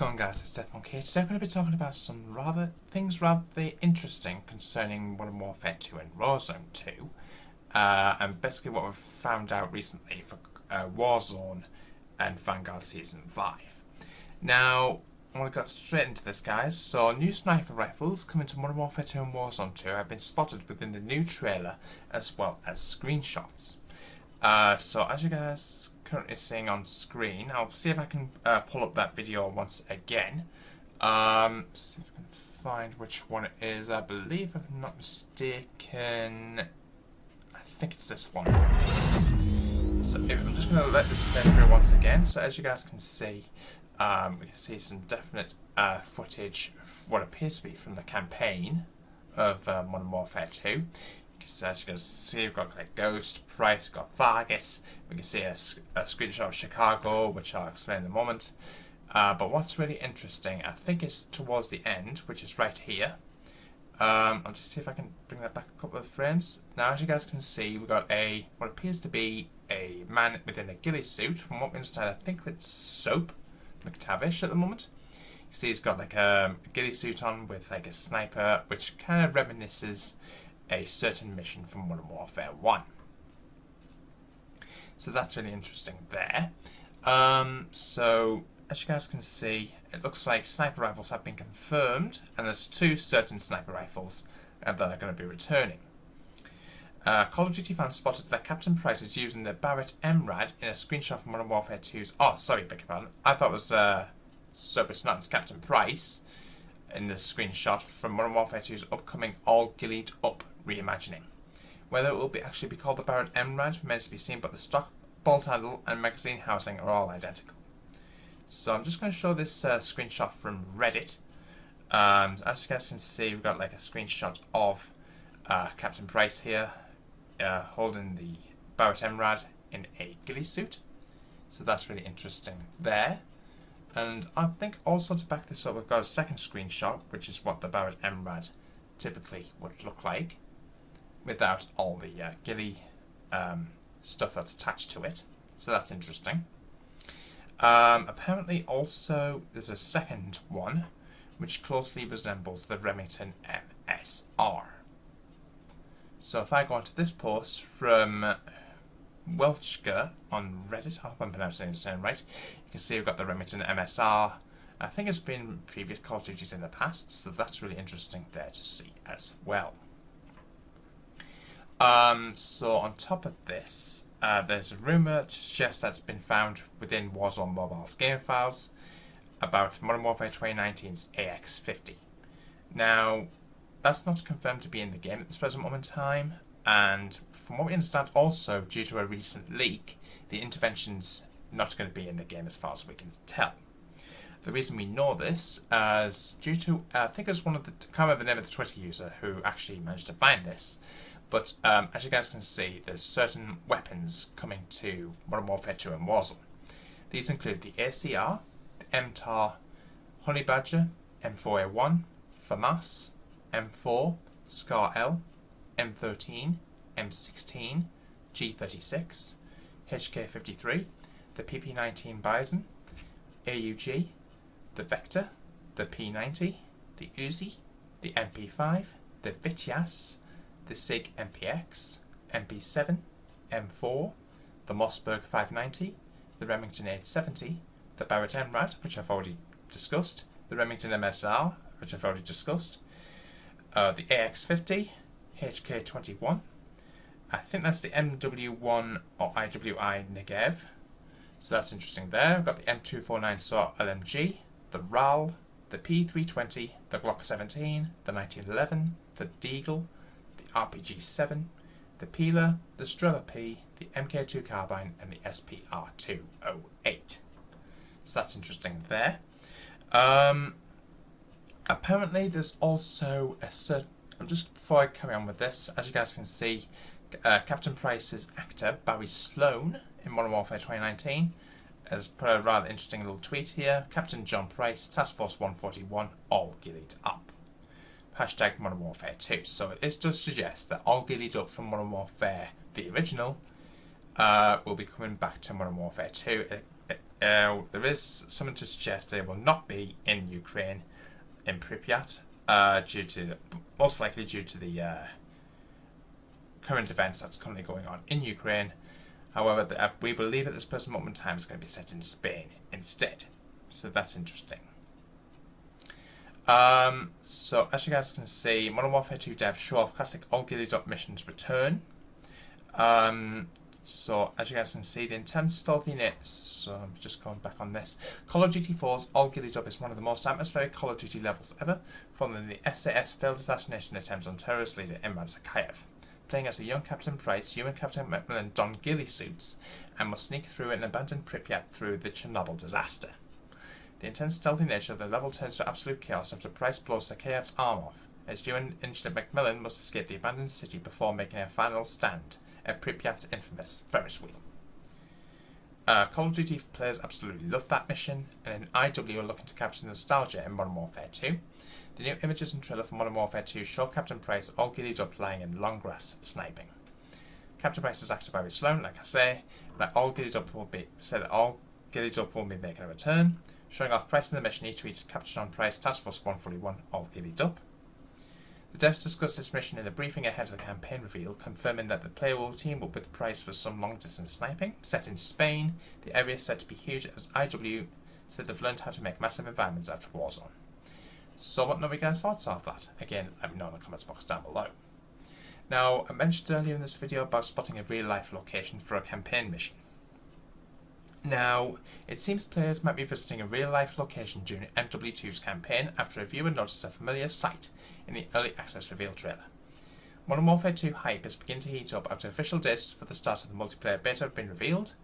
going, guys? It's Death Monkey. Today I'm going to be talking about some rather interesting concerning Modern Warfare 2 and Warzone 2, and basically what we've found out recently for Warzone and Vanguard Season 5. Now, I want to get straight into this, guys. So, new sniper rifles coming to Modern Warfare 2 and Warzone 2 have been spotted within the new trailer as well as screenshots. So, as you guys currently seeing on screen, I'll see if I can pull up that video once again. See if I can find which one it is. I believe, if I'm not mistaken, I think it's this one. So I'm just going to let this play through once again. So as you guys can see, we can see some definite footage of what appears to be from the campaign of Modern Warfare 2. As you can see, we've got like Ghost, Price, we've got Vargas. We can see a screenshot of Chicago, which I'll explain in a moment. But what's really interesting, I think, is towards the end, which is right here. I'll just see if I can bring that back a couple of frames. Now, as you guys can see, we've got what appears to be a man within a ghillie suit. From what we understand, I think it's Soap McTavish at the moment. You can see he's got like a ghillie suit on with like a sniper, which kind of reminisces a certain mission from Modern Warfare 1. So that's really interesting there. So as you guys can see, it looks like sniper rifles have been confirmed, and there's 2 certain sniper rifles that are going to be returning. Call of Duty fans spotted that Captain Price is using the Barrett MRAD in a screenshot from Modern Warfare 2's... Oh, sorry, beg your pardon. I thought it was Soap Snot's Captain Price in the screenshot from Modern Warfare 2's upcoming All Ghillied Up reimagining. Whether it will actually be called the Barrett MRAD remains to be seen, but the stock bolt handle and magazine housing are all identical. So I'm just going to show this screenshot from Reddit. As you guys can see, we've got like a screenshot of Captain Price here holding the Barrett MRAD in a ghillie suit. So that's really interesting there. And I think also to back this up, we've got a second screenshot, which is what the Barrett MRAD typically would look like, without all the ghillie stuff that's attached to it. So that's interesting. Apparently also there's a second one which closely resembles the Remington MSR. So if I go onto this post from Welchger on Reddit, I hope I'm pronouncing his name right, you can see we've got the Remington MSR. I think it's been previous Call of Duties in the past, so that's really interesting there to see as well. So on top of this, there's a rumour to suggest that's been found within Warzone Mobile's game files about Modern Warfare 2019's AX50. Now, that's not confirmed to be in the game at this present moment in time, and from what we understand also, due to a recent leak, the intervention's not going to be in the game as far as we can tell. The reason we know this is due to, I think it was I can't remember the name of the Twitter user who actually managed to find this, but as you guys can see, there's certain weapons coming to Modern Warfare 2 and Warzone. These include the ACR, the MTAR, Honey Badger, M4A1, FAMAS, M4, SCAR-L, M13, M16, G36, HK53, the PP19 Bison, AUG, the Vector, the P90, the Uzi, the MP5, the Vityaz, the SIG MPX, MP7, M4, the Mossberg 590, the Remington 870, the Barrett MRAD, which I've already discussed, the Remington MSR, which I've already discussed, the AX50, HK21, I think that's the MW1 or IWI Negev, so that's interesting there. We've got the M249 SAW LMG, the RAL, the P320, the Glock 17, the 1911, the Deagle, the RPG-7, the Peeler, the Strela P, the MK2 Carbine, and the SPR-208. So that's interesting there. Apparently there's also a certain... before I carry on with this, as you guys can see, Captain Price's actor, Barry Sloan, in Modern Warfare 2019, has put a rather interesting little tweet here. Captain John Price, Task Force 141, all ghillied up. Hashtag Modern Warfare 2. So it does suggest that all ghillied up from Modern Warfare, the original, will be coming back to Modern Warfare 2. there is something to suggest they will not be in Ukraine, in Pripyat, most likely due to the current events that's currently going on in Ukraine. However, we believe at this present moment in time it's going to be set in Spain instead. So that's interesting. So as you guys can see, Modern Warfare 2 devs show off classic all GHILLIED up missions return. So as you guys can see, the intense stealthy so I'm just going back on this. Call of Duty 4's all GHILLIED up is one of the most atmospheric Call of Duty levels ever, following the SAS failed assassination attempt on terrorist leader Imran Zakhaev. Playing as a young Captain Price, you and Captain McMillan don ghillie suits and must sneak through an abandoned Pripyat through the Chernobyl disaster. The intense stealthy nature of the level turns to absolute chaos after Price blows Zakhaev's arm off, as you and Engineer McMillan must escape the abandoned city before making a final stand at Pripyat's infamous Ferris wheel. Call of Duty players absolutely love that mission, and in IW are looking to capture nostalgia in Modern Warfare 2. The new images and trailer for Modern Warfare 2 show Captain Price all GHILLIED up lying in long grass sniping. Captain Price is acted by Barry Sloan, like I say, that all GHILLIED up will be making a return. Showing off Price in the mission, he tweeted Captured on Price Task Force 141 all GHILLIED up. The devs discussed this mission in a briefing ahead of the campaign reveal, confirming that the player will team up with Price for some long-distance sniping. Set in Spain, the area is said to be huge, as IW said they've learned how to make massive environments after Warzone. So what are you guys' thoughts of that? Again, let me know in the comments box down below. Now, I mentioned earlier in this video about spotting a real-life location for a campaign mission. Now, it seems players might be visiting a real-life location during MW2's campaign after a viewer noticed a familiar sight in the early access reveal trailer. Modern Warfare 2 hype is beginning to heat up after official dates for the start of the multiplayer beta have been revealed.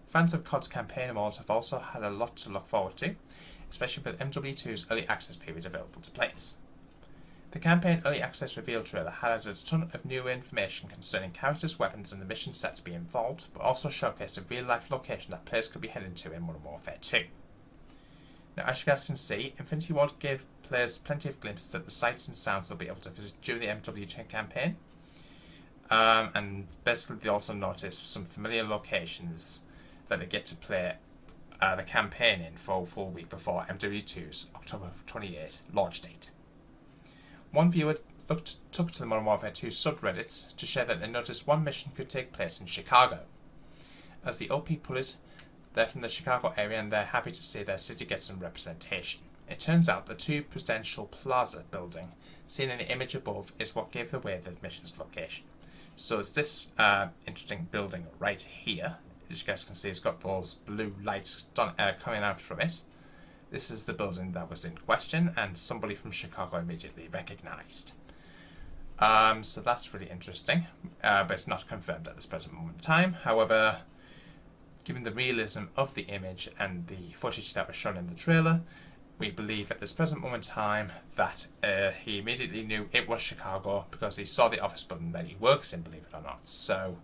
Fans of COD's campaign mode have also had a lot to look forward to, especially with MW2's early access period available to players. The campaign early access reveal trailer highlighted a ton of new information concerning characters, weapons and the mission set to be involved, but also showcased a real life location that players could be heading to in Modern Warfare 2. Now, as you guys can see, Infinity Ward gave players plenty of glimpses at the sights and sounds they'll be able to visit during the MW2 campaign. And basically they also noticed some familiar locations that they get to play the campaign in for a full week before MW2's October 28 launch date. One viewer took to the Modern Warfare 2 subreddit to share that they noticed one mission could take place in Chicago. As the OP put it, they're from the Chicago area and they're happy to see their city get some representation. It turns out the 2 Presidential Plaza building seen in the image above is what gave away the mission's location. So it's this interesting building right here. As you guys can see, it's got those blue lights coming out from it. This is the building that was in question and somebody from Chicago immediately recognised. So that's really interesting, but it's not confirmed at this present moment in time. However, given the realism of the image and the footage that was shown in the trailer, we believe at this present moment in time that he immediately knew it was Chicago because he saw the office building that he works in, believe it or not. So,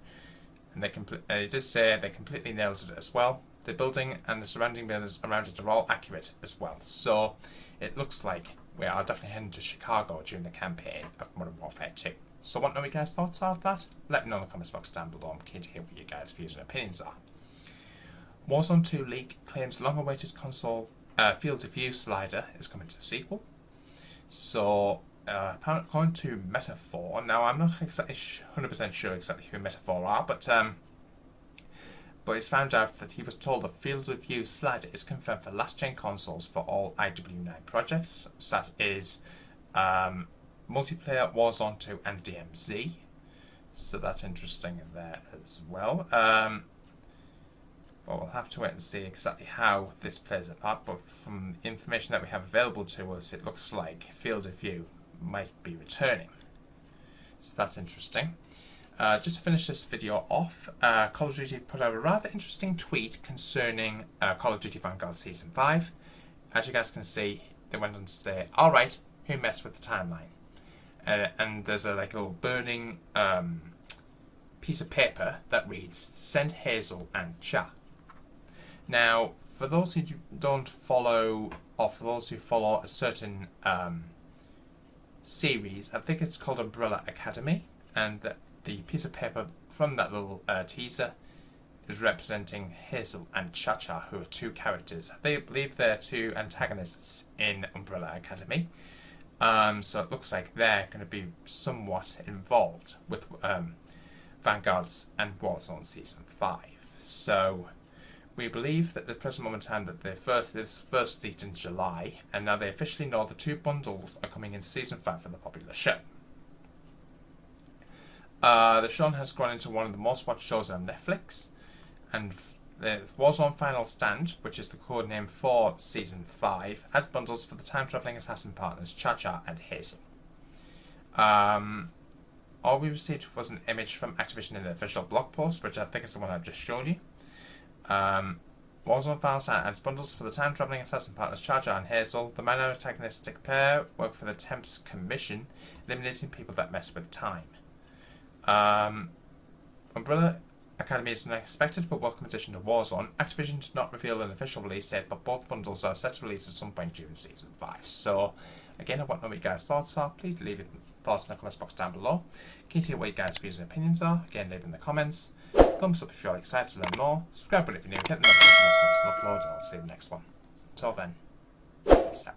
and they did say they completely nailed it as well. The building and the surrounding buildings around it are all accurate as well. So it looks like we are definitely heading to Chicago during the campaign of Modern Warfare 2. So what are your guys' thoughts of that? Let me know in the comments box down below. I'm keen to hear what your guys' views and opinions are. Warzone 2 leak claims long-awaited console field of view slider is coming to the sequel. So apparently according to Metaphor, now I'm not exactly 100% sure exactly who Metaphor are, but it's found out that he was told the field of view slider is confirmed for last-gen consoles for all IW9 projects. So that is multiplayer, Warzone 2 and DMZ. So that's interesting there as well. But we'll have to wait and see exactly how this plays apart. But from the information that we have available to us, it looks like field of view might be returning. So that's interesting. Just to finish this video off, Call of Duty put out a rather interesting tweet concerning Call of Duty Vanguard Season 5. As you guys can see, they went on to say, alright, who messed with the timeline? And there's a little burning piece of paper that reads, send Hazel and Cha. Now, for those who don't follow, or for those who follow a certain series, I think it's called Umbrella Academy, and the piece of paper from that little teaser is representing Hazel and Cha-Cha, who are two characters. They believe they're two antagonists in Umbrella Academy. So it looks like they're going to be somewhat involved with Vanguards and Warzone Season 5. So we believe that at the present moment in time that this first leaked in July, and now they officially know the 2 bundles are coming in Season 5 for the popular show. The show has grown into one of the most watched shows on Netflix, and the Warzone Final Stand, which is the code name for Season 5, adds bundles for the time-travelling assassin partners Cha-Cha and Hazel. All we received was an image from Activision in the official blog post, which I think is the one I've just shown you. Warzone Final Stand adds bundles for the time-travelling assassin partners Cha-Cha and Hazel. The minor antagonistic pair work for the Temps Commission, eliminating people that mess with time. Umbrella Academy is an unexpected but welcome addition to Warzone. Activision did not reveal an official release date, but both bundles are set to release at some point during Season 5. So, again, I want to know what you guys' thoughts are. Please leave your thoughts in the comments box down below. Keen to hear what you guys' views and opinions are. Again, leave in the comments. Thumbs up if you're excited to learn more. Subscribe if you're new. Hit the notification upload, and I'll see you in the next one. Until then, peace out.